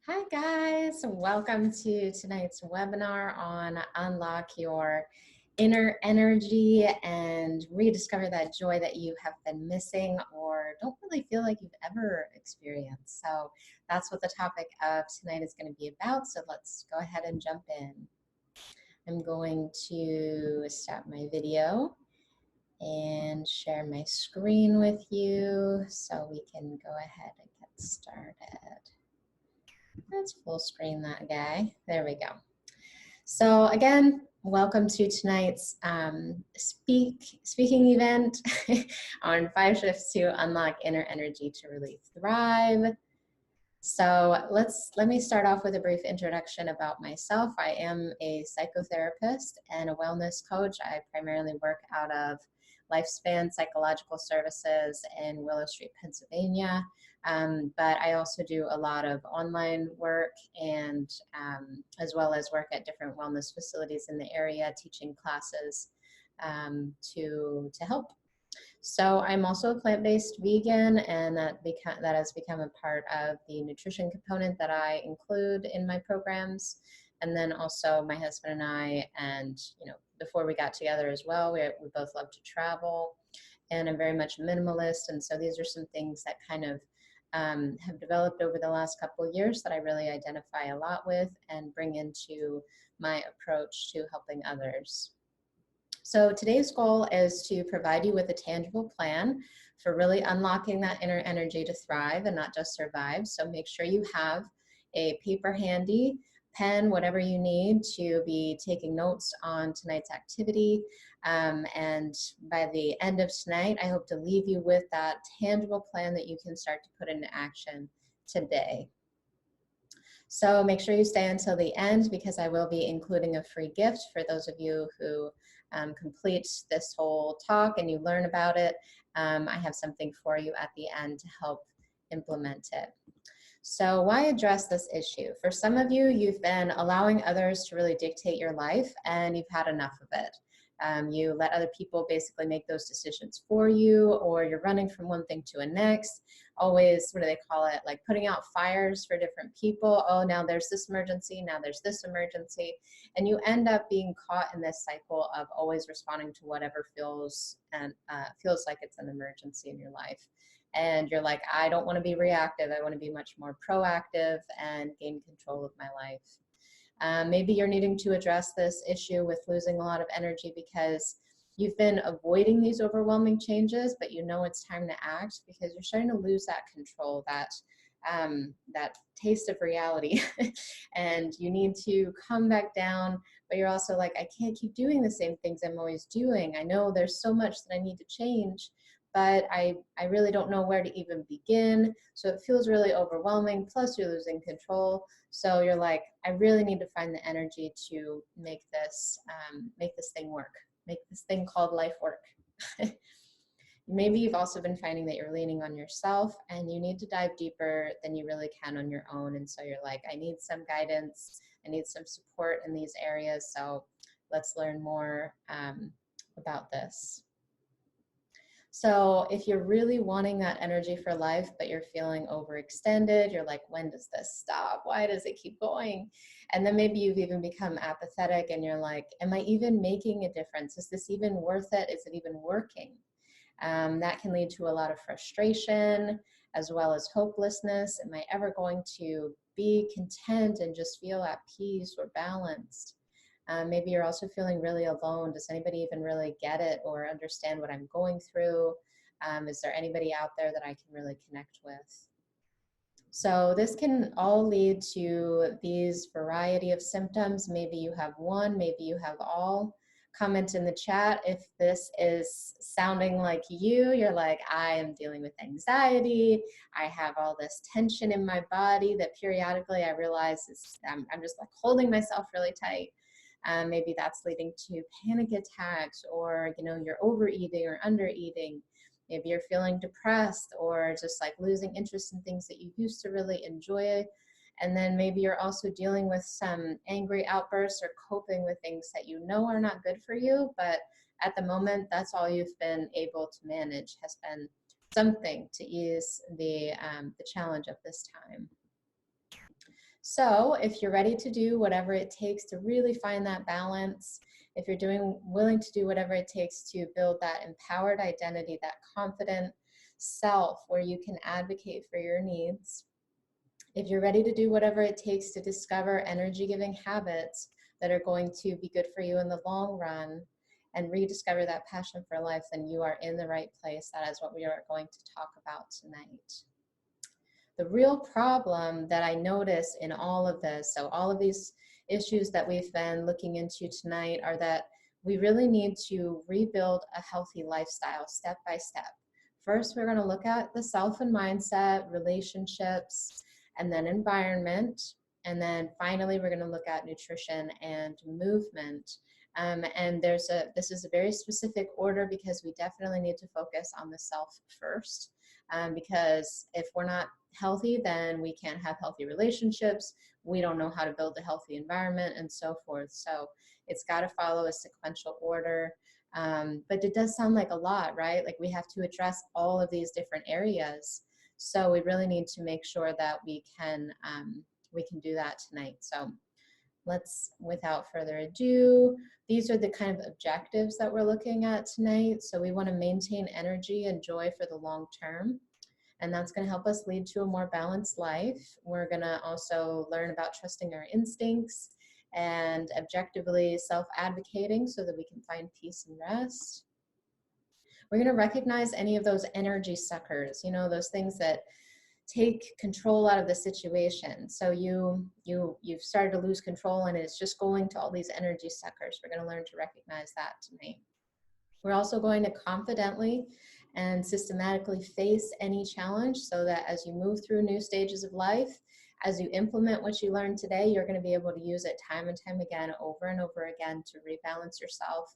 Hi guys, welcome to tonight's webinar on unlock your inner energy and rediscover that joy that you have been missing or don't really feel like you've ever experienced. So that's what the topic of tonight is going to be about. So let's go ahead and jump in. I'm going to stop my video and share my screen with you so we can go ahead and get started. Let's full screen that guy. There we go. So again, welcome to tonight's speaking event on 5 shifts to unlock inner energy to really thrive. So let me start off with a brief introduction about myself. I am a psychotherapist and a wellness coach. I primarily work out of Lifespan Psychological Services in Willow Street, Pennsylvania. But I also do a lot of online work and as well as work at different wellness facilities in the area, teaching classes to help. So I'm also a plant-based vegan, and that has become a part of the nutrition component that I include in my programs. And then also my husband and I, and before we got together as well, we both love to travel, and I'm very much minimalist. And so these are some things that kind of have developed over the last couple of years that I really identify a lot with and bring into my approach to helping others. So today's goal is to provide you with a tangible plan for really unlocking that inner energy to thrive and not just survive. So make sure you have a paper handy, pen, whatever you need to be taking notes on tonight's activity. And by the end of tonight, I hope to leave you with that tangible plan that you can start to put into action today. So make sure you stay until the end because I will be including a free gift for those of you who complete this whole talk and you learn about it. I have something for you at the end to help implement it. So why address this issue? For some of you, you've been allowing others to really dictate your life and you've had enough of it. You let other people basically make those decisions for you, or you're running from one thing to the next. Always, what do they call it? Like putting out fires for different people. Oh, now there's this emergency, now there's this emergency. And you end up being caught in this cycle of always responding to whatever feels like it's an emergency in your life. And you're like, I don't want to be reactive. I want to be much more proactive and gain control of my life. Maybe you're needing to address this issue with losing a lot of energy because you've been avoiding these overwhelming changes, but you know it's time to act because you're starting to lose that control, that taste of reality. And you need to come back down, but you're also like, I can't keep doing the same things I'm always doing. I know there's so much that I need to change, but I really don't know where to even begin. So it feels really overwhelming, plus you're losing control. So you're like, I really need to find the energy to make this thing work, make this thing called life work. Maybe you've also been finding that you're leaning on yourself and you need to dive deeper than you really can on your own. And so you're like, I need some guidance, I need some support in these areas. So let's learn more about this. So if you're really wanting that energy for life, but you're feeling overextended, you're like, when does this stop? Why does it keep going? And then maybe you've even become apathetic and you're like, am I even making a difference? Is this even worth it? Is it even working? That can lead to a lot of frustration as well as hopelessness. Am I ever going to be content and just feel at peace or balanced? Maybe you're also feeling really alone. Does anybody even really get it or understand what I'm going through? Is there anybody out there that I can really connect with? So this can all lead to these variety of symptoms. Maybe you have one, maybe you have all. Comment in the chat if this is sounding like you. You're like, I am dealing with anxiety. I have all this tension in my body that periodically I realize I'm just like holding myself really tight. Maybe that's leading to panic attacks, or you're overeating or undereating. Maybe you're feeling depressed or just like losing interest in things that you used to really enjoy. And then maybe you're also dealing with some angry outbursts or coping with things that you know are not good for you, but at the moment, that's all you've been able to manage, has been something to ease the challenge of this time. So if you're ready to do whatever it takes to really find that balance, if you're willing to do whatever it takes to build that empowered identity, that confident self where you can advocate for your needs, if you're ready to do whatever it takes to discover energy-giving habits that are going to be good for you in the long run and rediscover that passion for life, then you are in the right place. That is what we are going to talk about tonight. The real problem that I notice in all of this, so all of these issues that we've been looking into tonight, are that we really need to rebuild a healthy lifestyle step by step. First, we're going to look at the self and mindset, relationships, and then environment. And then finally, we're going to look at nutrition and movement. And this is a very specific order because we definitely need to focus on the self first. Because if we're not healthy, then we can't have healthy relationships. We don't know how to build a healthy environment and so forth. So it's got to follow a sequential order. But it does sound like a lot, right? Like we have to address all of these different areas. So we really need to make sure that we can do that tonight. So let's, without further ado, these are the kind of objectives that we're looking at tonight. So we want to maintain energy and joy for the long term. And that's going to help us lead to a more balanced life. We're going to also learn about trusting our instincts and objectively self-advocating so that we can find peace and rest. We're going to recognize any of those energy suckers, you know, those things that take control out of the situation. So you've started to lose control and it's just going to all these energy suckers. We're going to learn to recognize that tonight. We're also going to confidently and systematically face any challenge so that as you move through new stages of life, as you implement what you learned today, you're going to be able to use it time and time again, over and over again, to rebalance yourself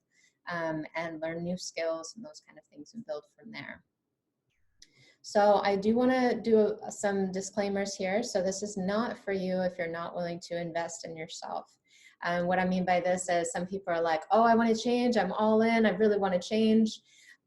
and learn new skills and those kind of things and build from there. So I do want to do some disclaimers here. So this is not for you if you're not willing to invest in yourself. What I mean by this is some people are like, oh, I want to change. I'm all in. I really want to change,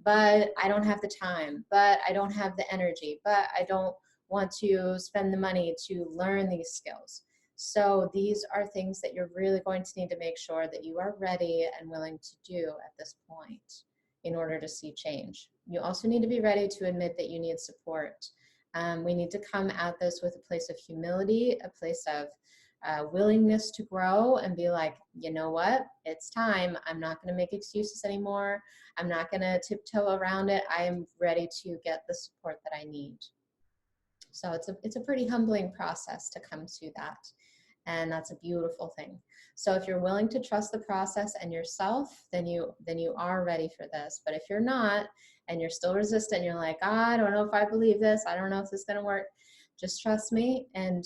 but I don't have the time, but I don't have the energy, but I don't want to spend the money to learn these skills. So these are things that you're really going to need to make sure that you are ready and willing to do at this point in order to see change. You also need to be ready to admit that you need support. We need to come at this with a place of humility, a place of willingness to grow and be like, you know what, it's time. I'm not going to make excuses anymore. I'm not going to tiptoe around it. I am ready to get the support that I need. So it's a pretty humbling process to come to that. And that's a beautiful thing. So if you're willing to trust the process and yourself, then you are ready for this. But if you're not, and you're still resistant, you're like, I don't know if I believe this, I don't know if this is going to work, just trust me and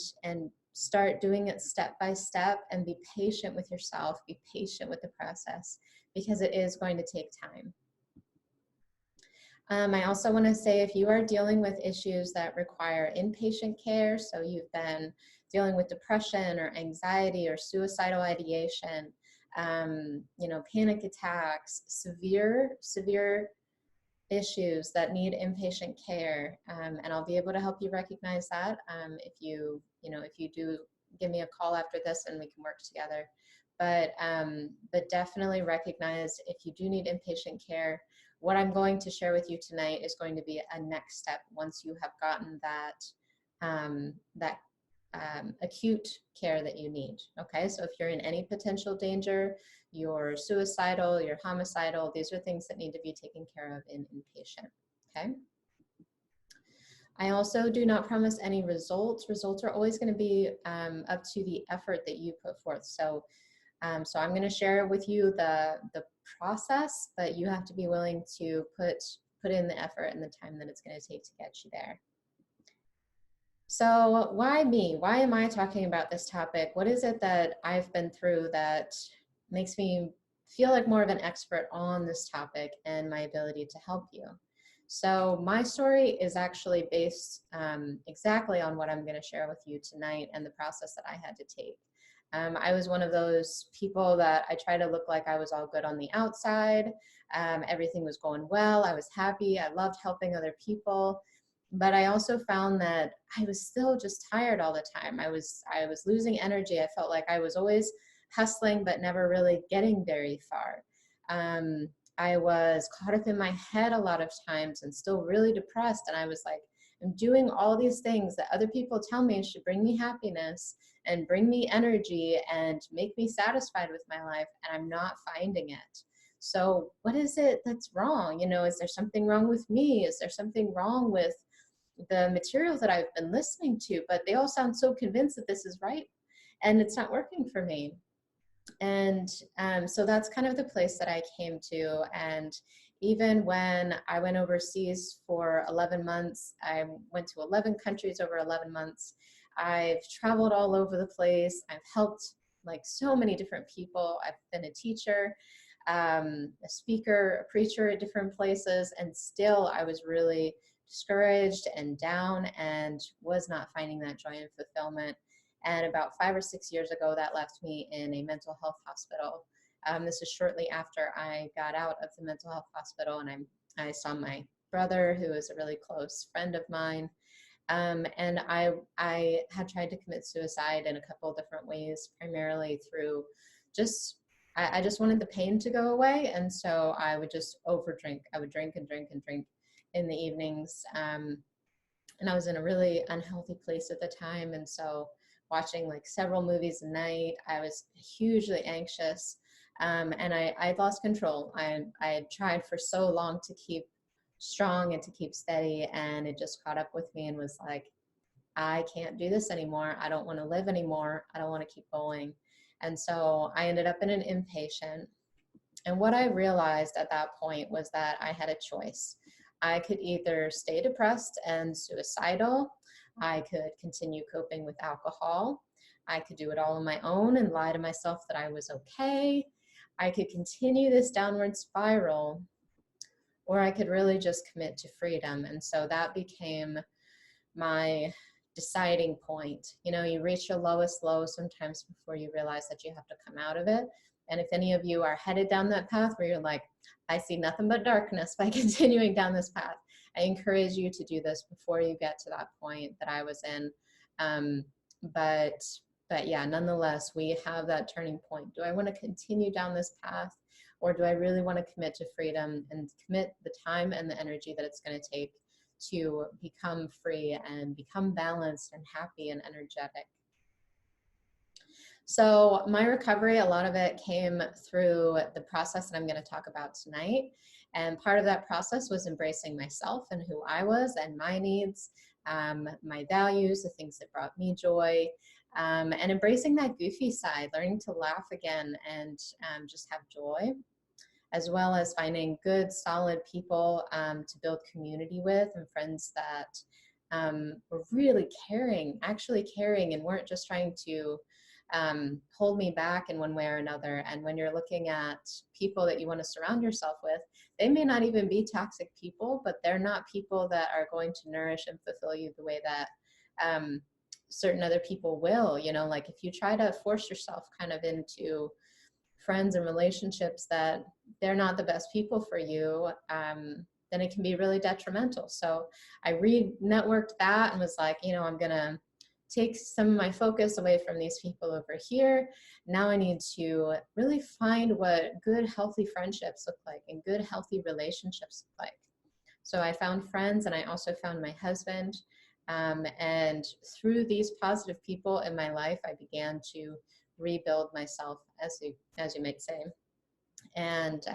start doing it step by step, and be patient with yourself, be patient with the process, because it is going to take time. I also want to say, if you are dealing with issues that require inpatient care, so you've been dealing with depression or anxiety or suicidal ideation, you know, panic attacks, severe issues that need inpatient care, and I'll be able to help you recognize that if you do give me a call after this and we can work together. But definitely recognize if you do need inpatient care. What I'm going to share with you tonight is going to be a next step once you have gotten that acute care that you need. Okay, so if you're in any potential danger, you're suicidal, you're homicidal, these are things that need to be taken care of in inpatient. Okay. I also do not promise any results. Results are always going to be up to the effort that you put forth. So I'm going to share with you the process, but you have to be willing to put in the effort and the time that it's going to take to get you there. So why me? Why am I talking about this topic? What is it that I've been through that makes me feel like more of an expert on this topic and my ability to help you? So my story is actually based exactly on what I'm going to share with you tonight and the process that I had to take. I was one of those people that I try to look like I was all good on the outside. Everything was going well. I was happy. I loved helping other people. But I also found that I was still just tired all the time. I was losing energy. I felt like I was always hustling, but never really getting very far. Um, I was caught up in my head a lot of times and still really depressed. And I was like, I'm doing all these things that other people tell me should bring me happiness and bring me energy and make me satisfied with my life, and I'm not finding it. So what is it that's wrong? Is there something wrong with me? Is there something wrong with the materials that I've been listening to? But they all sound so convinced that this is right, and it's not working for me. And so that's kind of the place that I came to. And even when I went overseas for 11 months, I went to 11 countries over 11 months. I've traveled all over the place. I've helped like so many different people. I've been a teacher, a speaker, a preacher at different places. And still I was really discouraged and down and was not finding that joy and fulfillment. And about 5 or 6 years ago, that left me in a mental health hospital. This is shortly after I got out of the mental health hospital, and I saw my brother, who is a really close friend of mine. And I had tried to commit suicide in a couple of different ways, primarily through just, I just wanted the pain to go away. And so I would just overdrink. I would drink and drink and drink in the evenings. And I was in a really unhealthy place at the time. And so watching like several movies a night, I was hugely anxious. And I lost control. I had tried for so long to keep strong and to keep steady, and it just caught up with me and was like, I can't do this anymore. I don't want to live anymore. I don't want to keep going. And so I ended up in an inpatient. And what I realized at that point was that I had a choice. I could either stay depressed and suicidal. I could continue coping with alcohol. I could do it all on my own and lie to myself that I was okay. I could continue this downward spiral, or I could really just commit to freedom. And so that became my deciding point. You reach your lowest low sometimes before you realize that you have to come out of it. And if any of you are headed down that path where you're like, I see nothing but darkness by continuing down this path, I encourage you to do this before you get to that point that I was in. Um, but yeah, nonetheless, we have that turning point. Do I want to continue down this path, or do I really want to commit to freedom and commit the time and the energy that it's going to take to become free and become balanced and happy and energetic? So my recovery, a lot of it came through the process that I'm going to talk about tonight. And part of that process was embracing myself and who I was and my needs, my values, the things that brought me joy, and embracing that goofy side, learning to laugh again and just have joy, as well as finding good, solid people to build community with, and friends that were really caring, actually caring, and weren't just trying to hold me back in one way or another. And when you're looking at people that you want to surround yourself with, they may not even be toxic people, but they're not people that are going to nourish and fulfill you the way that certain other people will. Like if you try to force yourself kind of into friends and relationships that they're not the best people for you, then it can be really detrimental. So I re-networked that and was like, I'm going to take some of my focus away from these people over here. Now I need to really find what good, healthy friendships look like and good, healthy relationships look like. So I found friends, and I also found my husband. And through these positive people in my life, I began to rebuild myself, as you might say, and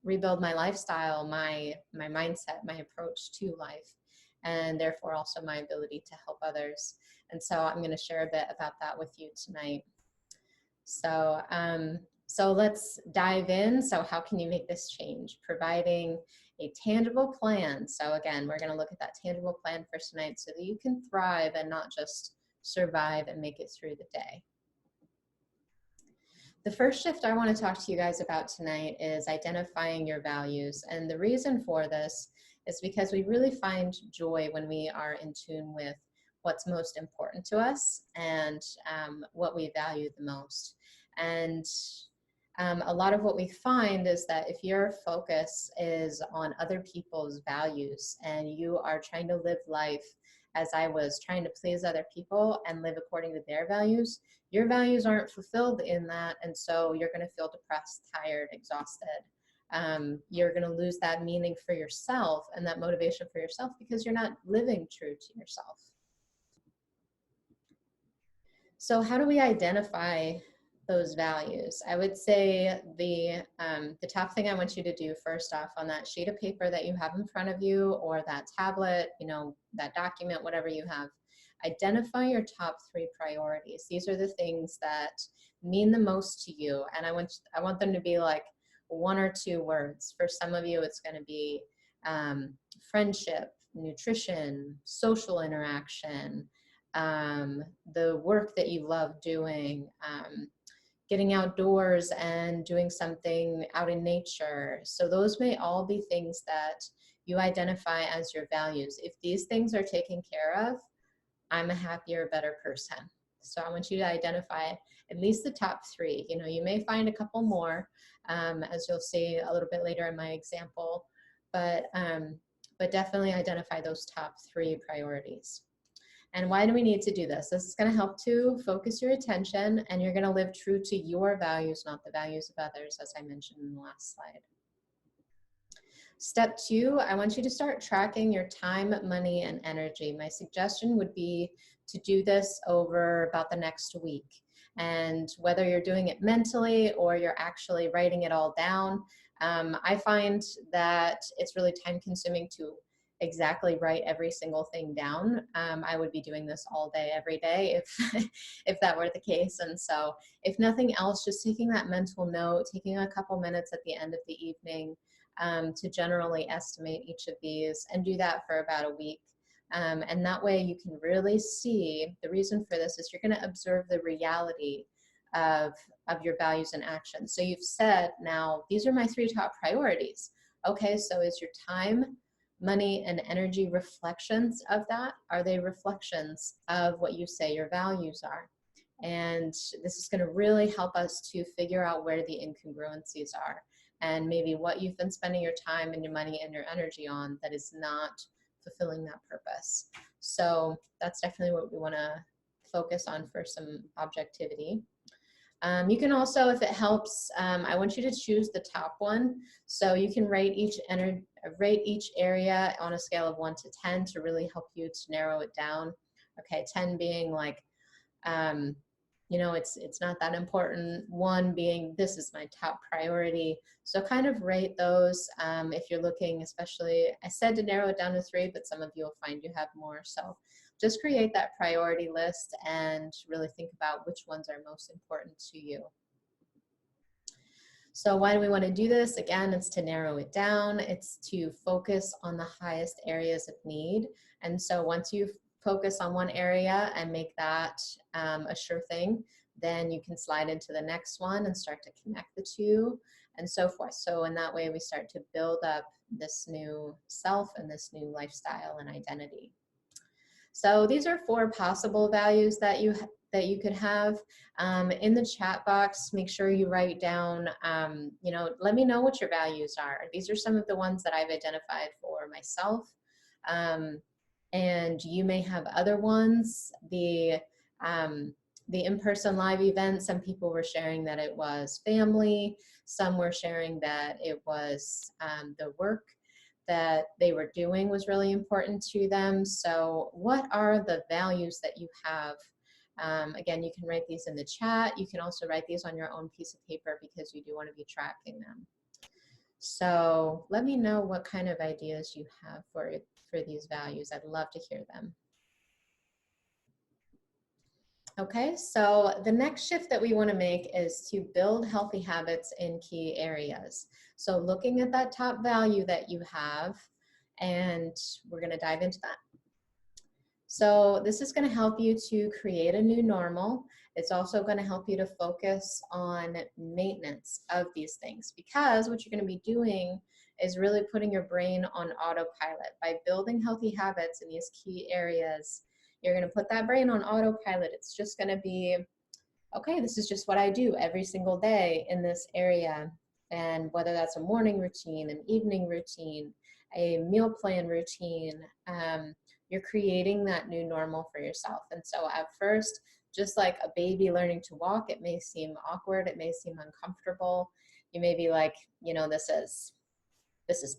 rebuild my lifestyle, my mindset, my approach to life, and therefore also my ability to help others. And so I'm going to share a bit about that with you tonight. So let's dive in. So how can you make this change? Providing a tangible plan. So again, we're going to look at that tangible plan for tonight so that you can thrive and not just survive and make it through the day. The first shift I want to talk to you guys about tonight is identifying your values. And the reason for this is because we really find joy when we are in tune with what's most important to us and what we value the most. And A lot of what we find is that if your focus is on other people's values and you are trying to live life as I was, trying to please other people and live according to their values, your values aren't fulfilled in that. And so you're going to feel depressed, tired, exhausted. You're going to lose that meaning for yourself and that motivation for yourself because you're not living true to yourself. So how do we identify those values? I would say the top thing I want you to do first off on that sheet of paper that you have in front of you, or that tablet, you know, that document, whatever you have, identify your top 3 priorities. These are the things that mean the most to you, and I want them to be like 1 or 2 words. For some of you, it's going to be friendship, nutrition, social interaction, the work that you love doing, getting outdoors and doing something out in nature. So those may all be things that you identify as your values. If these things are taken care of, I'm a happier, better person. So I want you to identify at least the top 3. You know, you may find a couple more, as you'll see a little bit later in my example, but definitely identify those top 3 priorities. And why do we need to do this? This is going to help to focus your attention, and you're going to live true to your values, not the values of others, as I mentioned in the last slide. Step 2, I want you to start tracking your time, money, and energy. My suggestion would be to do this over about the next week. And whether you're doing it mentally or you're actually writing it all down, I find that it's really time consuming to exactly write every single thing down. I would be doing this all day, every day if, if that were the case. And so if nothing else, just taking that mental note, taking a couple minutes at the end of the evening to generally estimate each of these, and do that for about a week. And that way you can really see, the reason for this is you're going to observe the reality of your values and actions. So you've said, now, these are my 3 top priorities. Okay, so is your time, money, and energy reflections of that? Are they reflections of what you say your values are? And this is going to really help us to figure out where the incongruencies are, and maybe what you've been spending your time and your money and your energy on that is not fulfilling that purpose. So that's definitely what we want to focus on for some objectivity. You can also, if it helps, I want you to choose the top one. So you can rate each area on a scale of 1 to 10 to really help you to narrow it down. Okay, 10 being like, you know, it's not that important. 1 being, this is my top priority. So kind of rate those if you're looking, especially, I said to narrow it down to 3, but some of you will find you have more. So just create that priority list and really think about which ones are most important to you. So why do we want to do this? Again, it's to narrow it down. It's to focus on the highest areas of need. And so once you focus on one area and make that a sure thing, then you can slide into the next one and start to connect the 2 and so forth. So in that way, we start to build up this new self and this new lifestyle and identity. So these are 4 possible values that you could have. In the chat box, make sure you write down, you know, let me know what your values are. These are some of the ones that I've identified for myself. And you may have other ones. The in-person live event, some people were sharing that it was family. Some were sharing that it was the work that they were doing was really important to them. So what are the values that you have? Again, you can write these in the chat. You can also write these on your own piece of paper because you do want to be tracking them. So let me know what kind of ideas you have for these values. I'd love to hear them. Okay, so the next shift that we want to make is to build healthy habits in key areas. So looking at that top value that you have, and we're going to dive into that. So this is going to help you to create a new normal. It's also going to help you to focus on maintenance of these things, because what you're going to be doing is really putting your brain on autopilot. By building healthy habits in these key areas, you're going to put that brain on autopilot. It's just going to be okay, this is just what I do every single day in this area. And whether that's a morning routine, an evening routine, a meal plan routine, you're creating that new normal for yourself. And so at first, just like a baby learning to walk, it may seem awkward, it may seem uncomfortable. You may be like, you know, this is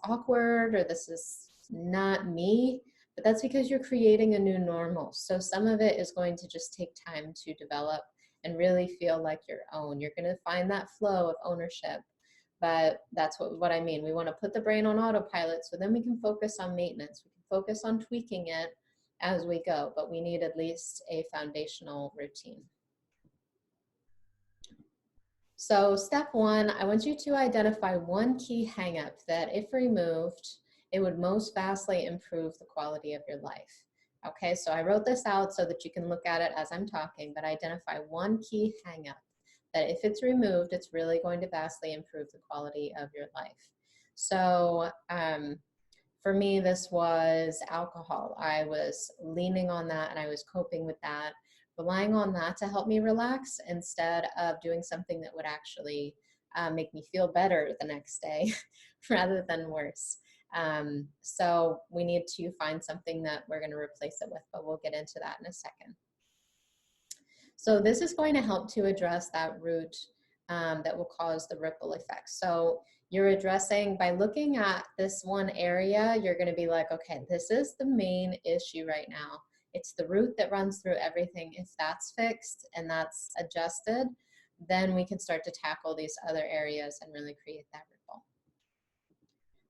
awkward, or this is not me, but that's because you're creating a new normal. So some of it is going to just take time to develop and really feel like your own. You're going to find that flow of ownership. But that's what I mean. We want to put the brain on autopilot so then we can focus on maintenance. We can focus on tweaking it as we go, but we need at least a foundational routine. So step one, I want you to identify one key hang-up that if removed, it would most vastly improve the quality of your life. Okay, so I wrote this out so that you can look at it as I'm talking, but identify one key hang-up that if it's removed, it's really going to vastly improve the quality of your life. So for me, this was alcohol. I was leaning on that and I was coping with that, relying on that to help me relax instead of doing something that would actually make me feel better the next day rather than worse. So we need to find something that we're going to replace it with, but we'll get into that in a second. So this is going to help to address that root that will cause the ripple effect. So you're addressing, by looking at this one area, you're going to be like, okay, this is the main issue right now. It's the root that runs through everything. If that's fixed and that's adjusted, then we can start to tackle these other areas and really create that ripple.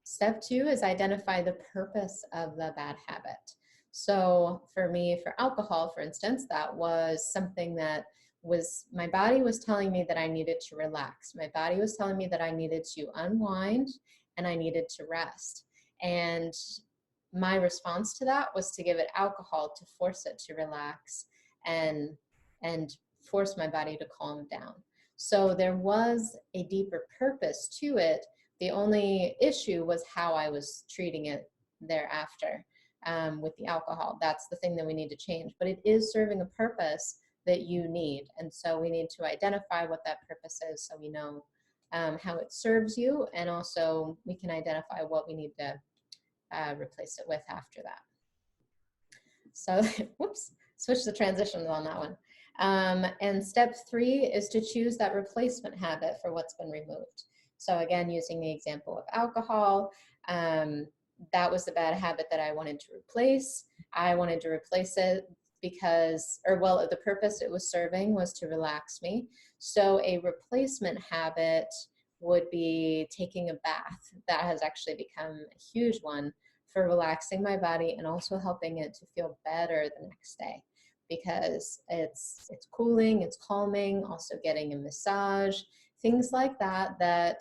Step two is identify the purpose of the bad habit. So for me, for alcohol, for instance, that was something that was, my body was telling me that I needed to relax. My body was telling me that I needed to unwind and I needed to rest. And my response to that was to give it alcohol to force it to relax and force my body to calm down. So there was a deeper purpose to it. The only issue was how I was treating it thereafter with the alcohol. That's the thing that we need to change. But it is serving a purpose that you need. And so we need to identify what that purpose is so we know how it serves you, and also we can identify what we need to replace it with after that. So, whoops, switch the transitions on that one. And step three is to choose that replacement habit for what's been removed. So again, using the example of alcohol, that was the bad habit that I wanted to replace. I wanted to replace it because, or well, the purpose it was serving was to relax me. So a replacement habit would be taking a bath. That has actually become a huge one for relaxing my body and also helping it to feel better the next day, because it's cooling, it's calming, also getting a massage, things like that that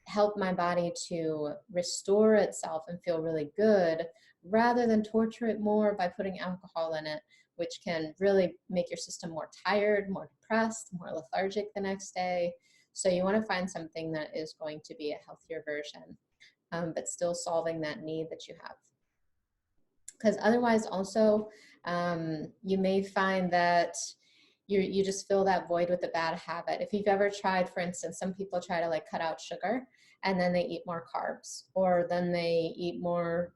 help my body to restore itself and feel really good, rather than torture it more by putting alcohol in it, which can really make your system more tired, more depressed, more lethargic the next day. So you want to find something that is going to be a healthier version, but still solving that need that you have. Because otherwise also, you may find that you just fill that void with a bad habit. If you've ever tried, for instance, some people try to like cut out sugar and then they eat more carbs, or then they eat more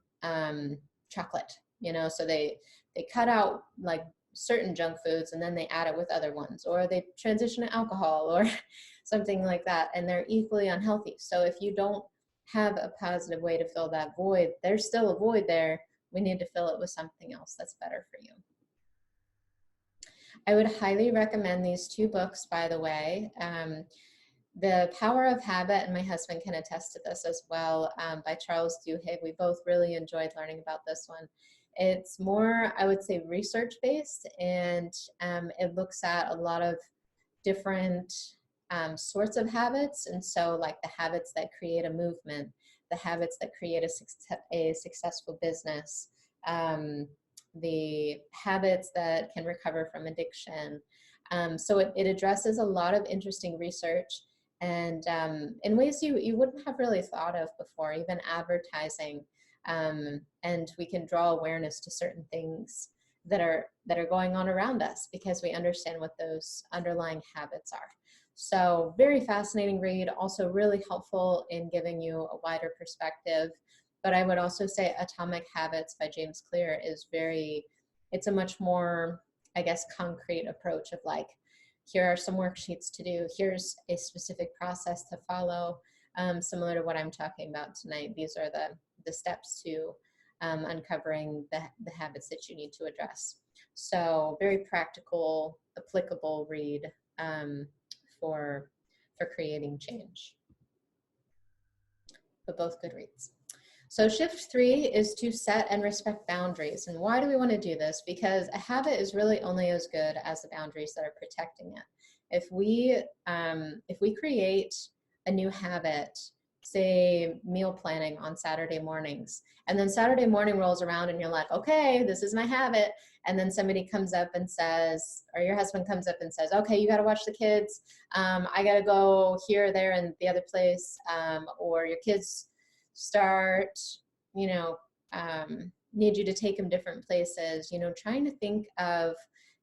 chocolate, you know, so they cut out like certain junk foods and then they add it with other ones, or they transition to alcohol or something like that, and they're equally unhealthy. So if you don't have a positive way to fill that void, there's still a void there. We need to fill it with something else that's better for you. I would highly recommend these two books, by the way. The Power of Habit, and my husband can attest to this as well, by Charles Duhigg. We both really enjoyed learning about this one. It's more, I would say, research-based, and it looks at a lot of different sorts of habits. And so like the habits that create a movement, the habits that create a successful business, the habits that can recover from addiction. So it addresses a lot of interesting research, and in ways you wouldn't have really thought of before, even advertising. And we can draw awareness to certain things that are going on around us, because we understand what those underlying habits are. So very fascinating read, also really helpful in giving you a wider perspective. But I would also say Atomic Habits by James Clear is it's a much more, I guess, concrete approach of like, here are some worksheets to do, here's a specific process to follow, similar to what I'm talking about tonight. These are the steps to uncovering the habits that you need to address. So very practical, applicable read for creating change. But both good reads. So shift 3 is to set and respect boundaries. And why do we want to do this? Because a habit is really only as good as the boundaries that are protecting it. If we create a new habit, say meal planning on Saturday mornings, and then Saturday morning rolls around and you're like, okay, this is my habit. And then somebody comes up and says, or your husband comes up and says, okay, you got to watch the kids. I got to go here, there, and the other place. Or your kids start, need you to take them different places, trying to think of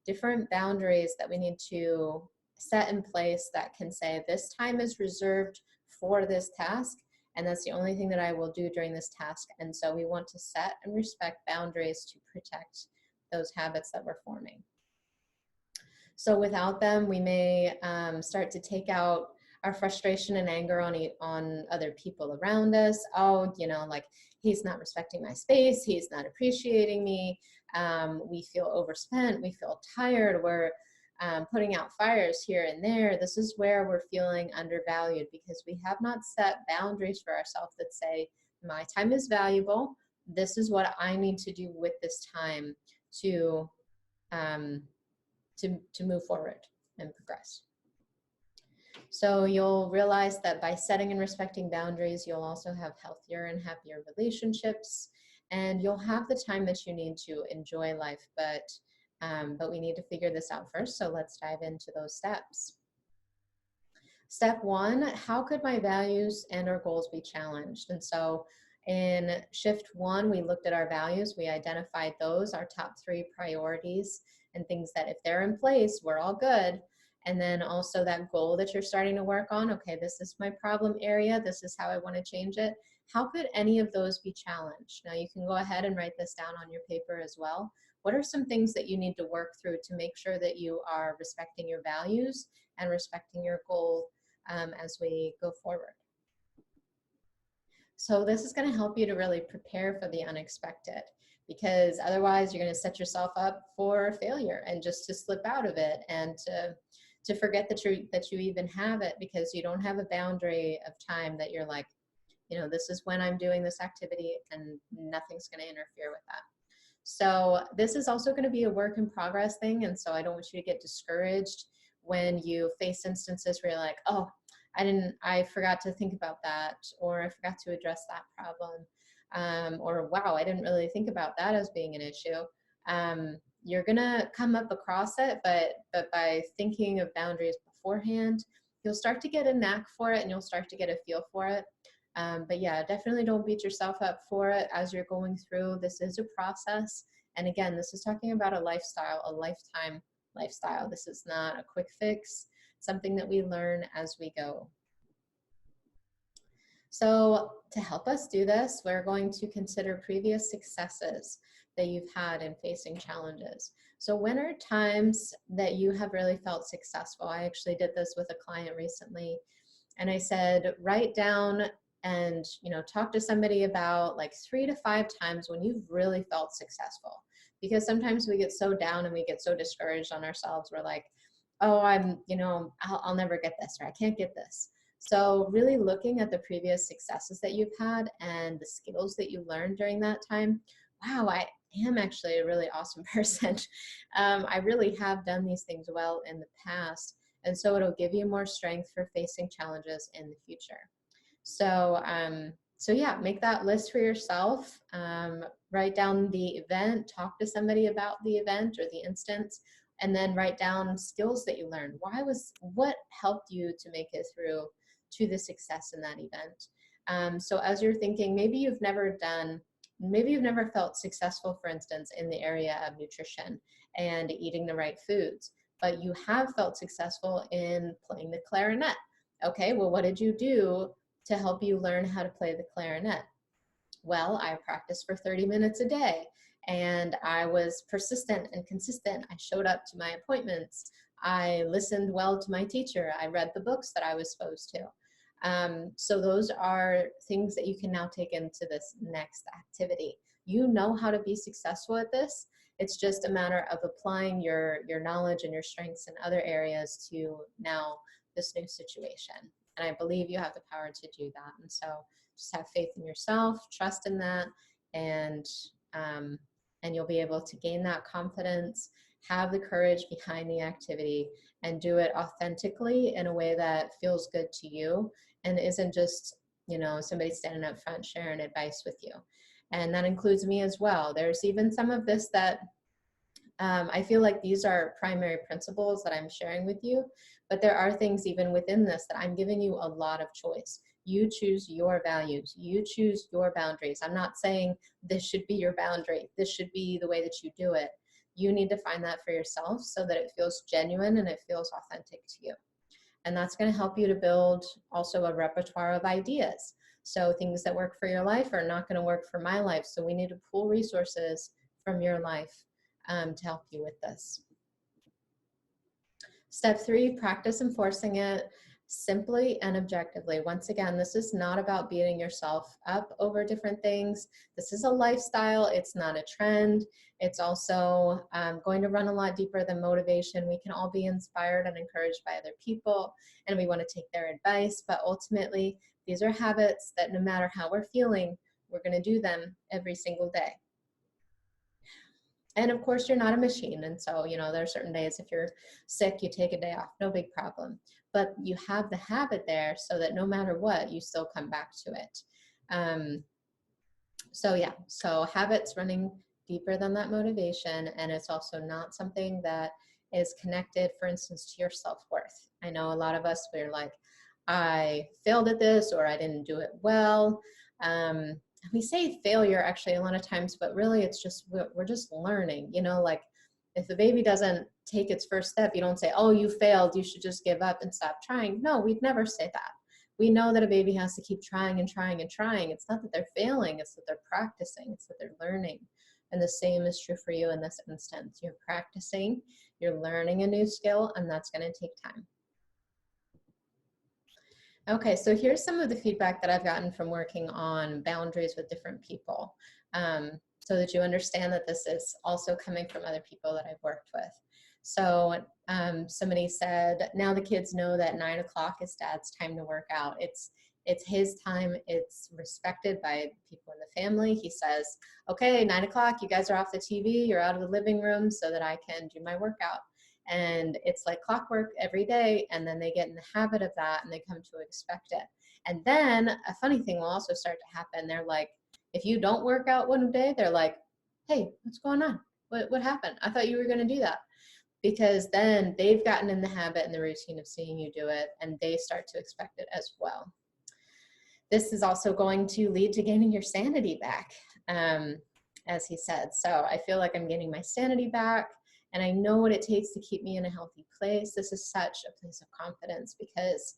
different boundaries that we need to set in place that can say, this time is reserved for this task, and that's the only thing that I will do during this task. And so we want to set and respect boundaries to protect those habits that we're forming. So without them, we may start to take out our frustration and anger on other people around us. Oh, like, he's not respecting my space, he's not appreciating me. We feel overspent, we feel tired, we're putting out fires here and there. This is where we're feeling undervalued, because we have not set boundaries for ourselves that say, my time is valuable. This is what I need to do with this time to move forward and progress. So you'll realize that by setting and respecting boundaries, you'll also have healthier and happier relationships, and you'll have the time that you need to enjoy life. But we need to figure this out first. So let's dive into those steps. Step 1, how could my values and our goals be challenged? And so in shift 1, we looked at our values. We identified those, our top 3 priorities, and things that if they're in place, we're all good. And then also that goal that you're starting to work on. Okay, this is my problem area. This is how I want to change it. How could any of those be challenged? Now you can go ahead and write this down on your paper as well. What are some things that you need to work through to make sure that you are respecting your values and respecting your goal as we go forward? So this is going to help you to really prepare for the unexpected, because otherwise you're going to set yourself up for failure and just to slip out of it, and to forget that you even have it, because you don't have a boundary of time that you're like, this is when I'm doing this activity, and nothing's going to interfere with that. So this is also going to be a work in progress thing, and so I don't want you to get discouraged when you face instances where you're like, oh, I forgot to think about that, or I forgot to address that problem, or wow, I didn't really think about that as being an issue. You're gonna come up across it, but by thinking of boundaries beforehand, you'll start to get a knack for it, and you'll start to get a feel for it. But yeah, definitely don't beat yourself up for it as you're going through. This is a process, and again, this is talking about a lifestyle, a lifetime lifestyle. This is not a quick fix, something that we learn as we go. So to help us do this, we're going to consider previous successes that you've had in facing challenges. So when are times that you have really felt successful? I actually did this with a client recently, and I said, write down and talk to somebody about like 3 to 5 times when you've really felt successful. Because sometimes we get so down and we get so discouraged on ourselves. We're like, oh, I'll never get this, or I can't get this. So really looking at the previous successes that you've had and the skills that you learned during that time. Wow, I am actually a really awesome person. I really have done these things well in the past. And so it'll give you more strength for facing challenges in the future. So, so yeah, make that list for yourself. Write down the event, talk to somebody about the event or the instance, and then write down skills that you learned. What helped you to make it through to the success in that event? So as you're thinking, maybe you've never done maybe you've never felt successful, for instance, in the area of nutrition and eating the right foods, but you have felt successful in playing the clarinet. Okay, well, what did you do to help you learn how to play the clarinet? Well, I practiced for 30 minutes a day, and I was persistent and consistent. I showed up to my appointments. I listened well to my teacher. I read the books that I was supposed to. So those are things that you can now take into this next activity. You know how to be successful at this. It's just a matter of applying your knowledge and your strengths in other areas to now this new situation. And I believe you have the power to do that. And so just have faith in yourself, trust in that, and you'll be able to gain that confidence, have the courage behind the activity, and do it authentically in a way that feels good to you and isn't just, you know, somebody standing up front sharing advice with you. And that includes me as well. There's even some of this that I feel like these are primary principles that I'm sharing with you, but there are things even within this that I'm giving you a lot of choice. You choose your values. You choose your boundaries. I'm not saying this should be your boundary. This should be the way that you do it. You need to find that for yourself so that it feels genuine and it feels authentic to you. And that's going to help you to build also a repertoire of ideas. So things that work for your life are not going to work for my life. So we need to pull resources from your life to help you with this. Step 3, practice enforcing it simply and objectively. Once again, this is not about beating yourself up over different things. This is a lifestyle. It's not a trend. It's also going to run a lot deeper than motivation. We can all be inspired and encouraged by other people, and we want to take their advice. But ultimately, these are habits that no matter how we're feeling, we're going to do them every single day. And of course, you're not a machine. And so, you know, there are certain days if you're sick, you take a day off, no big problem. But you have the habit there so that no matter what, you still come back to it. So habits running deeper than that motivation. And it's also not something that is connected, for instance, to your self-worth. I know a lot of us, we're like, I failed at this, or I didn't do it well. We say failure actually a lot of times, but really it's just, we're just learning, you know, like if the baby doesn't take its first step, you don't say, oh, you failed, you should just give up and stop trying. No, we'd never say that. We know that a baby has to keep trying and trying and trying. It's not that they're failing, it's that they're practicing, it's that they're learning. And the same is true for you in this instance. You're practicing, you're learning a new skill, and that's going to take time. Okay, so here's some of the feedback that I've gotten from working on boundaries with different people, so that you understand that this is also coming from other people that I've worked with. So somebody said, now the kids know that 9 o'clock is dad's time to work out. It's his time. It's respected by people in the family. He says, okay, 9 o'clock, you guys are off the TV, you're out of the living room so that I can do my workout. And it's like clockwork every day, and then they get in the habit of that and they come to expect it. And then a funny thing will also start to happen. They're like, if you don't work out one day, they're like, hey, what's going on? What happened? I thought you were going to do that. Because then they've gotten in the habit and the routine of seeing you do it, and they start to expect it as well. This is also going to lead to gaining your sanity back, as he said. So I feel like I'm gaining my sanity back, and I know what it takes to keep me in a healthy place. This is such a place of confidence because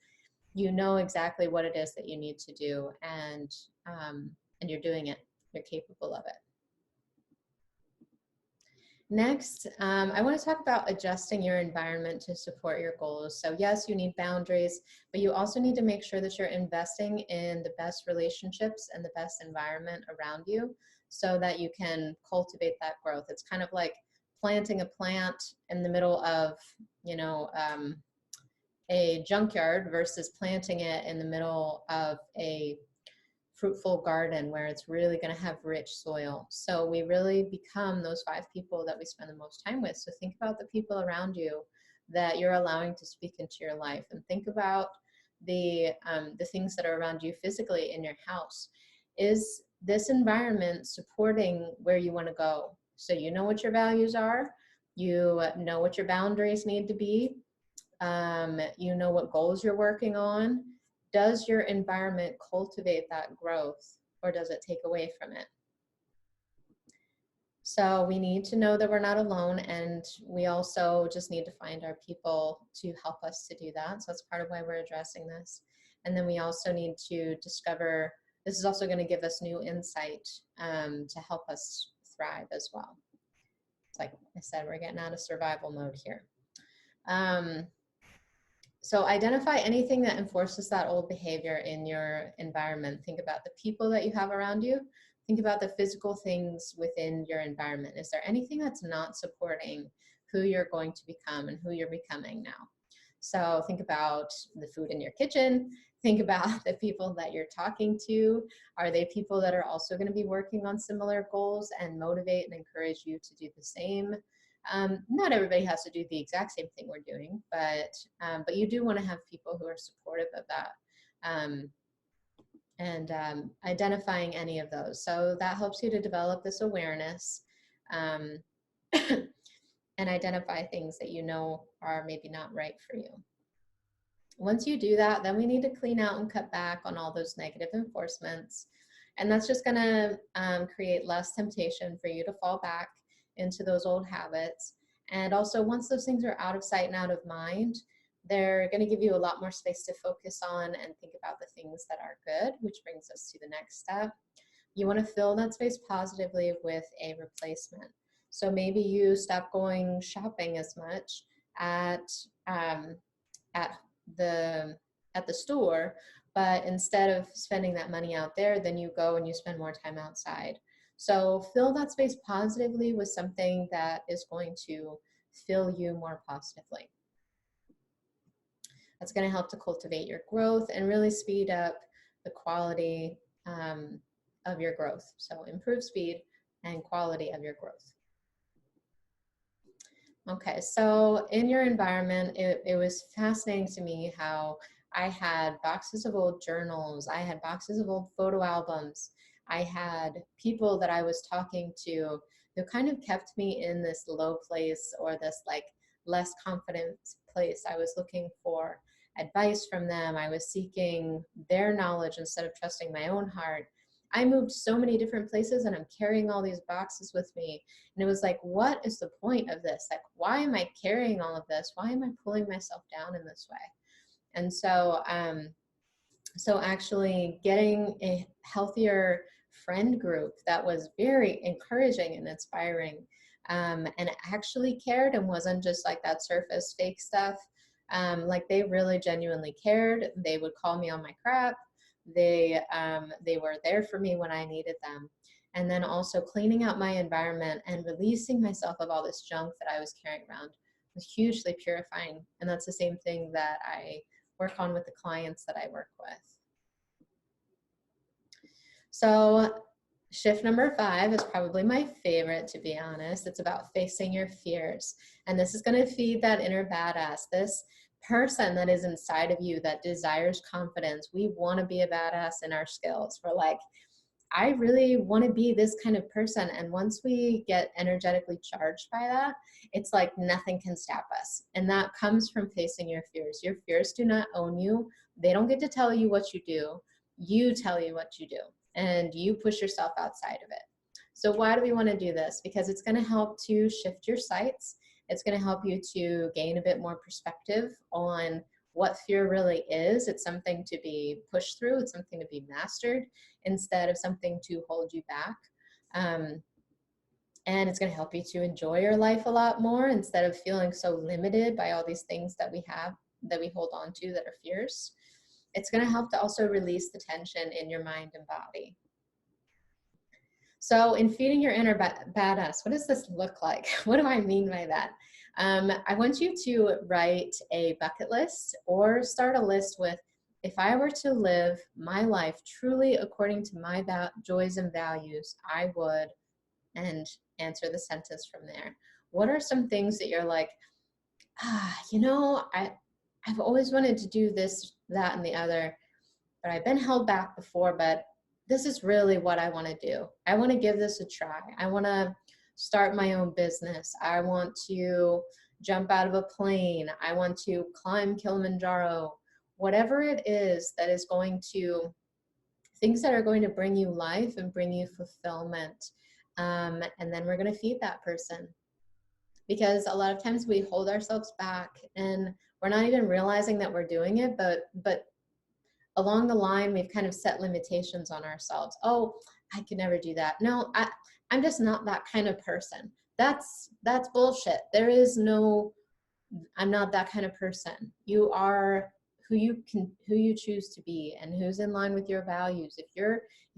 you know exactly what it is that you need to do, and you're doing it. You're capable of it. Next, I want to talk about adjusting your environment to support your goals. So yes, you need boundaries, but you also need to make sure that you're investing in the best relationships and the best environment around you so that you can cultivate that growth. It's kind of like planting a plant in the middle of, you know, a junkyard versus planting it in the middle of a fruitful garden where it's really going to have rich soil. So we really become those 5 people that we spend the most time with. So think about the people around you that you're allowing to speak into your life, and think about the things that are around you physically in your house. Is this environment supporting where you want to go? So you know what your values are, you know what your boundaries need to be, you know what goals you're working on. Does your environment cultivate that growth, or does it take away from it? So we need to know that we're not alone, and we also just need to find our people to help us to do that. So that's part of why we're addressing this. And then we also need to discover, this is also going to give us new insight to help us thrive as well. It's like I said, we're getting out of survival mode here. So identify anything that enforces that old behavior in your environment. Think about the people that you have around you. Think about the physical things within your environment. Is there anything that's not supporting who you're going to become and who you're becoming now? So think about the food in your kitchen. Think about the people that you're talking to. Are they people that are also going to be working on similar goals and motivate and encourage you to do the same? Not everybody has to do the exact same thing we're doing, but you do want to have people who are supportive of that, and identifying any of those. So that helps you to develop this awareness um, and identify things that you know are maybe not right for you. Once you do that, then we need to clean out and cut back on all those negative enforcements. And that's just going to create less temptation for you to fall back into those old habits. And also, once those things are out of sight and out of mind, they're going to give you a lot more space to focus on and think about the things that are good, which brings us to the next step. You want to fill that space positively with a replacement. So maybe you stop going shopping as much at at the store, but instead of spending that money out there, then you go and you spend more time outside. So fill that space positively with something that is going to fill you more positively. That's going to help to cultivate your growth and really speed up the quality of your growth. So improve speed and quality of your growth. Okay, so in your environment, it was fascinating to me how I had boxes of old journals, I had boxes of old photo albums, I had people that I was talking to who kind of kept me in this low place or this like less confident place. I was looking for advice from them. I was seeking their knowledge instead of trusting my own heart. I moved so many different places and I'm carrying all these boxes with me. And it was like, what is the point of this? Like, why am I carrying all of this? Why am I pulling myself down in this way? And so actually getting a healthier friend group that was very encouraging and inspiring, and actually cared and wasn't just like that surface fake stuff. Like they really genuinely cared. They would call me on my crap. They were there for me when I needed them. And then also cleaning out my environment and releasing myself of all this junk that I was carrying around was hugely purifying. And that's the same thing that I work on with the clients that I work with. So shift number 5 is probably my favorite, to be honest. It's about facing your fears. And this is going to feed that inner badass, this person that is inside of you that desires confidence. We want to be a badass in our skills. We're like, I really want to be this kind of person. And once we get energetically charged by that, it's like nothing can stop us. And that comes from facing your fears. Your fears do not own you. They don't get to tell you what you do. You tell you what you do. And you push yourself outside of it. So why do we want to do this? Because it's going to help to shift your sights. It's going to help you to gain a bit more perspective on what fear really is. It's something to be pushed through. It's something to be mastered instead of something to hold you back. And it's going to help you to enjoy your life a lot more instead of feeling so limited by all these things that we have, that we hold on to, that are fears. It's going to help to also release the tension in your mind and body. So in feeding your inner badass, what does this look like? What do I mean by that? I want you to write a bucket list or start a list with, if I were to live my life truly according to my joys and values, I would, and answer the sentence from there. What are some things that you're like, I've always wanted to do this, that, and the other, but I've been held back before, but this is really what I want to do. I want to give this a try. I want to start my own business. I want to jump out of a plane. I want to climb Kilimanjaro. Whatever it is that is going to, things that are going to bring you life and bring you fulfillment. And then we're going to feed that person. Because a lot of times we hold ourselves back and we're not even realizing that we're doing it, but along the line, we've kind of set limitations on ourselves. Oh, I could never do that. No, I'm just not that kind of person. That's bullshit. There is no, I'm not that kind of person. You are who you choose to be and who's in line with your values. If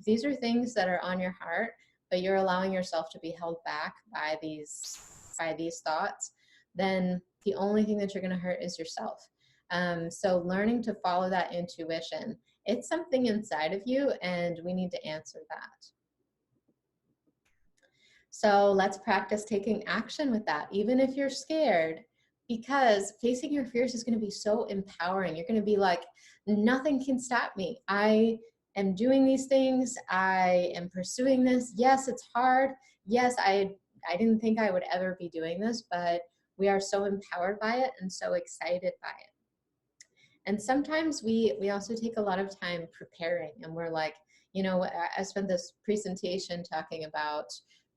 these are things that are on your heart, but you're allowing yourself to be held back by these thoughts, then the only thing that you're going to hurt is yourself. So learning to follow that intuition, it's something inside of you, and we need to answer that. So let's practice taking action with that, even if you're scared, because facing your fears is going to be so empowering. You're going to be like, nothing can stop me. I am doing these things. I am pursuing this. Yes, it's hard. Yes, I didn't think I would ever be doing this, but we are so empowered by it and so excited by it. And sometimes we also take a lot of time preparing, and we're like, you know, I spent this presentation talking about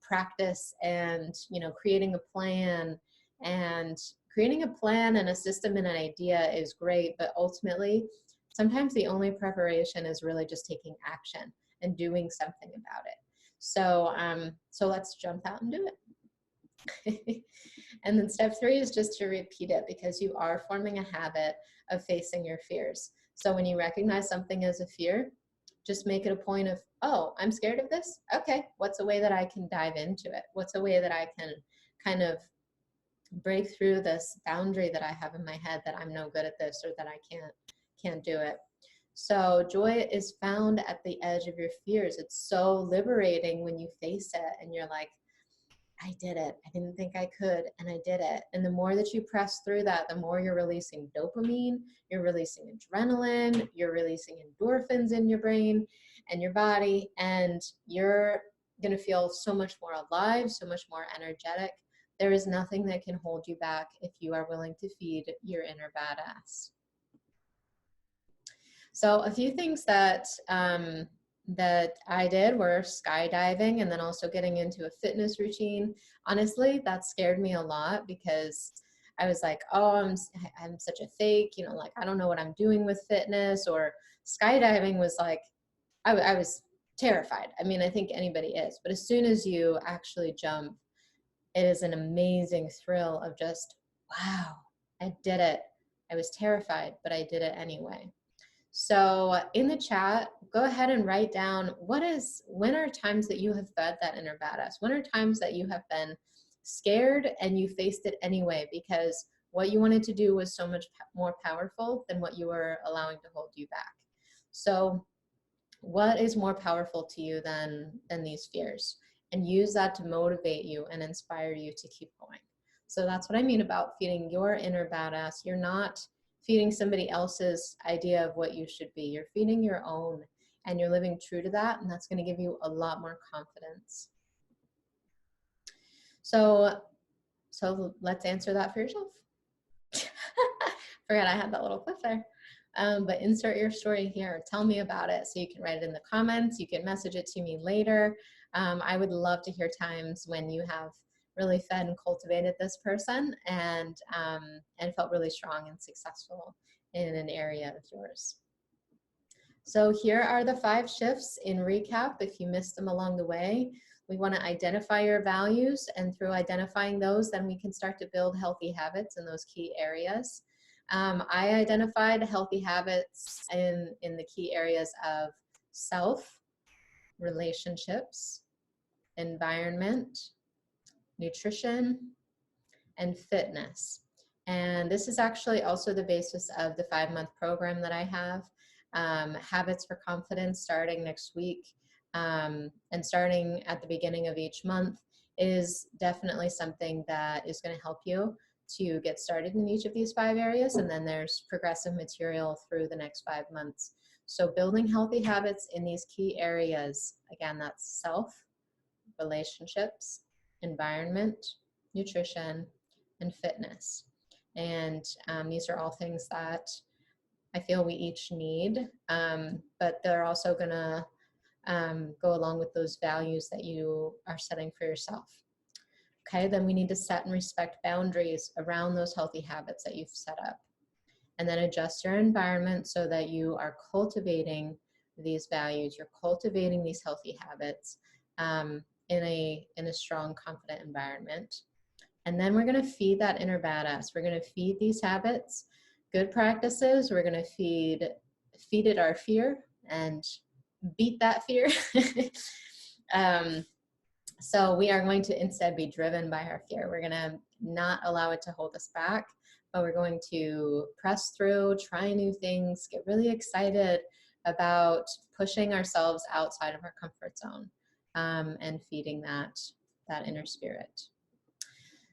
practice and, you know, creating a plan. And creating a plan and a system and an idea is great, but ultimately, sometimes the only preparation is really just taking action and doing something about it. So, so let's jump out and do it. And then step 3 is just to repeat it, because you are forming a habit of facing your fears. So when you recognize something as a fear, just make it a point of, oh, I'm scared of this. Okay, what's a way that I can dive into it? What's a way that I can kind of break through this boundary that I have in my head that I'm no good at this or that I can't do it? So joy is found at the edge of your fears. It's so liberating when you face it and you're like, I did it. I didn't think I could, and I did it. And the more that you press through that, the more you're releasing dopamine, you're releasing adrenaline, you're releasing endorphins in your brain and your body, and you're going to feel so much more alive, so much more energetic. There is nothing that can hold you back if you are willing to feed your inner badass. So a few things that that I did were skydiving, and then also getting into a fitness routine. Honestly, that scared me a lot, because I was like, oh, I'm such a fake, you know, like, I don't know what I'm doing with fitness. Or skydiving was like, I was terrified. I mean, I think anybody is, but as soon as you actually jump, it is an amazing thrill of just, wow, I did it. I was terrified, but I did it anyway. So in the chat, go ahead and write down when are times that you have fed that inner badass? When are times that you have been scared and you faced it anyway, because what you wanted to do was so much more powerful than what you were allowing to hold you back. So what is more powerful to you than these fears? And use that to motivate you and inspire you to keep going. So that's what I mean about feeding your inner badass. You're not feeding somebody else's idea of what you should be. You're feeding your own, and you're living true to that, and that's going to give you a lot more confidence. So let's answer that for yourself. Forgot I had that little clip there. But insert your story here. Tell me about it. So you can write it in the comments. You can message it to me later. I would love to hear times when you have really fed and cultivated this person and felt really strong and successful in an area of yours. So here are the 5 shifts in recap. If you missed them along the way, we want to identify your values, and through identifying those, then we can start to build healthy habits in those key areas. I identified healthy habits in the key areas of self, relationships, environment, nutrition, and fitness. And this is actually also the basis of the 5-month program that I have, Habits for Confidence, starting next week. And starting at the beginning of each month is definitely something that is going to help you to get started in each of these 5 areas. And then there's progressive material through the next 5 months. So building healthy habits in these key areas, again, that's self, relationships, environment, nutrition, and fitness. And these are all things that I feel we each need, but they're also gonna go along with those values that you are setting for yourself. Okay, then we need to set and respect boundaries around those healthy habits that you've set up. And then adjust your environment so that you are cultivating these values, you're cultivating these healthy habits in a strong, confident environment. And then we're going to feed that inner badass. We're going to feed these habits good practices. We're going to feed it our fear and beat that fear. So we are going to instead be driven by our fear. We're going to not allow it to hold us back, but we're going to press through, try new things, get really excited about pushing ourselves outside of our comfort zone, and feeding that inner spirit.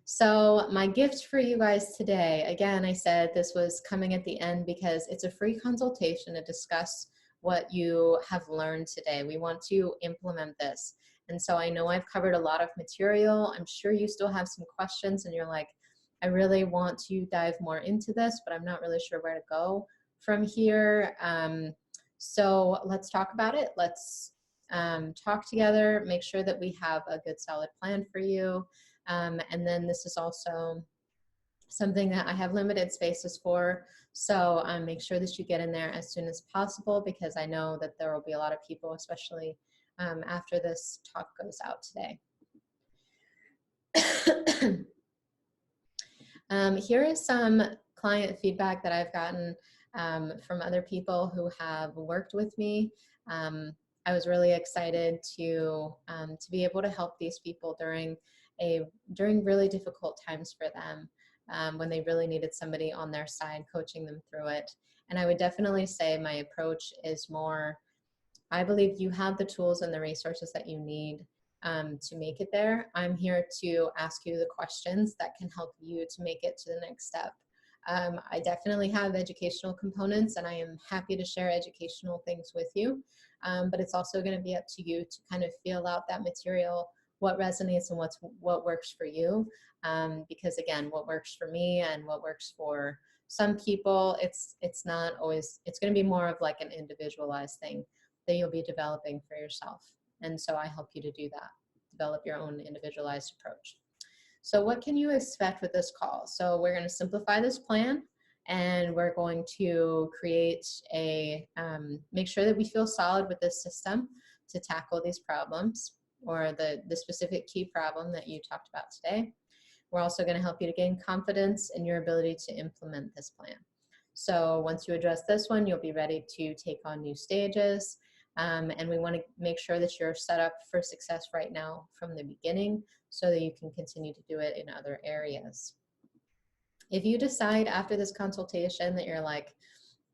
So my gift for you guys today, again, I said this was coming at the end because it's a free consultation to discuss what you have learned today. We want to implement this. And so I know I've covered a lot of material. I'm sure you still have some questions and you're like, I really want to dive more into this, but I'm not really sure where to go from here. So let's talk about it. Let's talk together, make sure that we have a good solid plan for you. And then this is also something that I have limited spaces for. So make sure that you get in there as soon as possible, because I know that there will be a lot of people, especially after this talk goes out today. Here is some client feedback that I've gotten from other people who have worked with me. I was really excited to be able to help these people during really difficult times for them, when they really needed somebody on their side coaching them through it. And I would definitely say my approach is more, I believe you have the tools and the resources that you need to make it there. I'm here to ask you the questions that can help you to make it to the next step. I definitely have educational components, and I am happy to share educational things with you. But it's also going to be up to you to kind of feel out that material, what resonates and what works for you. Because again, what works for me and what works for some people, it's not always, it's going to be more of like an individualized thing that you'll be developing for yourself. And so I help you to do that, develop your own individualized approach. So what can you expect with this call? So we're going to simplify this plan, and we're going to create make sure that we feel solid with this system to tackle these problems, or the specific key problem that you talked about today. We're also going to help you to gain confidence in your ability to implement this plan. So once you address this one, you'll be ready to take on new stages. And we want to make sure that you're set up for success right now from the beginning, so that you can continue to do it in other areas. If you decide after this consultation that you're like,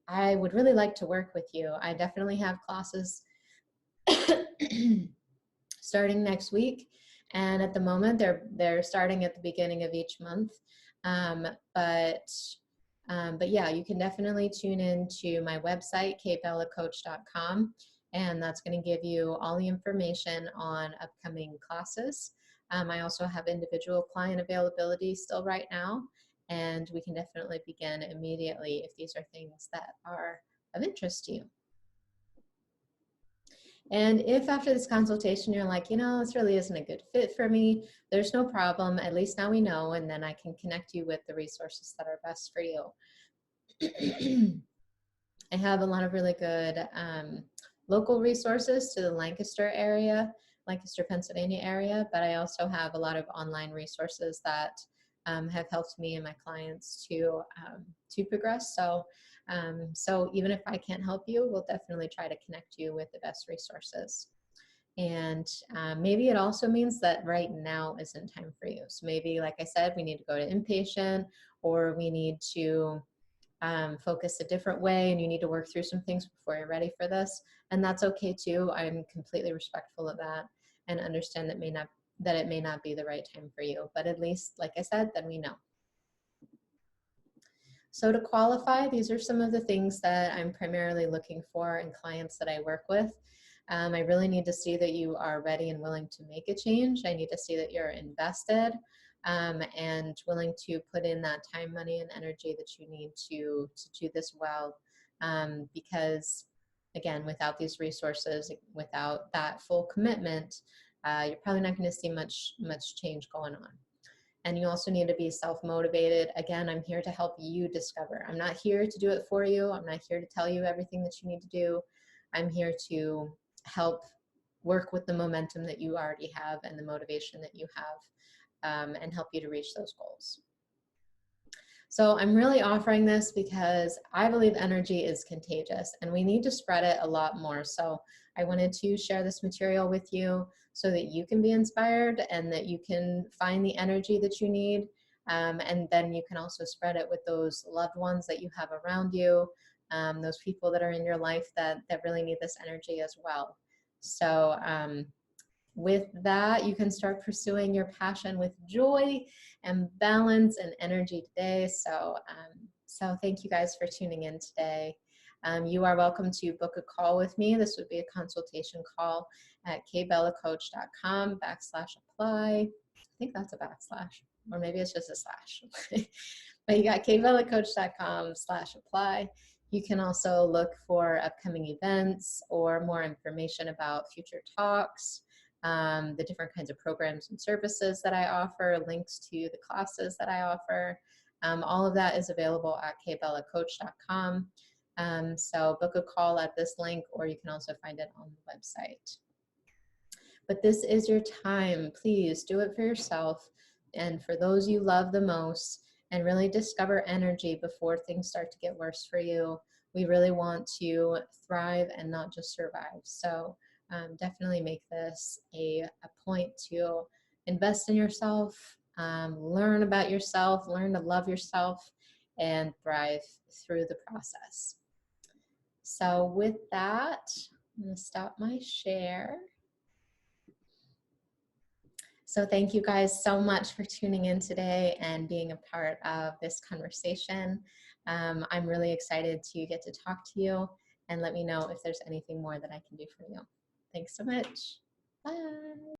I would really like to work with you, I definitely have classes starting next week. And at the moment, they're starting at the beginning of each month. But yeah, you can definitely tune in to my website, kbelacoach.com. And that's going to give you all the information on upcoming classes. I also have individual client availability still right now, and we can definitely begin immediately if these are things that are of interest to you. And if after this consultation you're like, this really isn't a good fit for me, there's no problem. At least now we know, and then I can connect you with the resources that are best for you. I have a lot of really good local resources to the Lancaster, Pennsylvania area, but I also have a lot of online resources that have helped me and my clients to progress. So even if I can't help you, we'll definitely try to connect you with the best resources. And maybe it also means that right now isn't time for you. So maybe, like I said, we need to go to inpatient, or we need to focus a different way, and you need to work through some things before you're ready for this. And that's okay too. I'm completely respectful of that, and understand that it may not be the right time for you. But at least, like I said, then we know. So to qualify, these are some of the things that I'm primarily looking for in clients that I work with. I really need to see that you are ready and willing to make a change. I need to see that you're invested and willing to put in that time, money, and energy that you need to do this well. Because again, without these resources, without that full commitment, you're probably not going to see much change going on. And you also need to be self-motivated. Again, I'm here to help you discover. I'm not here to do it for you. I'm not here to tell you everything that you need to do. I'm here to help work with the momentum that you already have and the motivation that you have, and help you to reach those goals. So I'm really offering this because I believe energy is contagious and we need to spread it a lot more. So I wanted to share this material with you so that you can be inspired and that you can find the energy that you need. And then you can also spread it with those loved ones that you have around you, those people that are in your life that really need this energy as well. So with that, you can start pursuing your passion with joy and balance and energy today. So, so thank you guys for tuning in today. You are welcome to book a call with me. This would be a consultation call at kbelacoach.com/apply. I think that's a backslash, or maybe it's just a slash. But you got kbelacoach.com/apply. You can also look for upcoming events or more information about future talks, the different kinds of programs and services that I offer, links to the classes that I offer. All of that is available at kbelacoach.com. So book a call at this link, or you can also find it on the website. But this is your time. Please do it for yourself and for those you love the most, and really discover energy before things start to get worse for you. We really want to thrive and not just survive. So definitely make this a point to invest in yourself, learn about yourself, learn to love yourself, and thrive through the process. So with that, I'm going to stop my share. So thank you guys so much for tuning in today and being a part of this conversation. I'm really excited to get to talk to you, and let me know if there's anything more that I can do for you. Thanks so much. Bye.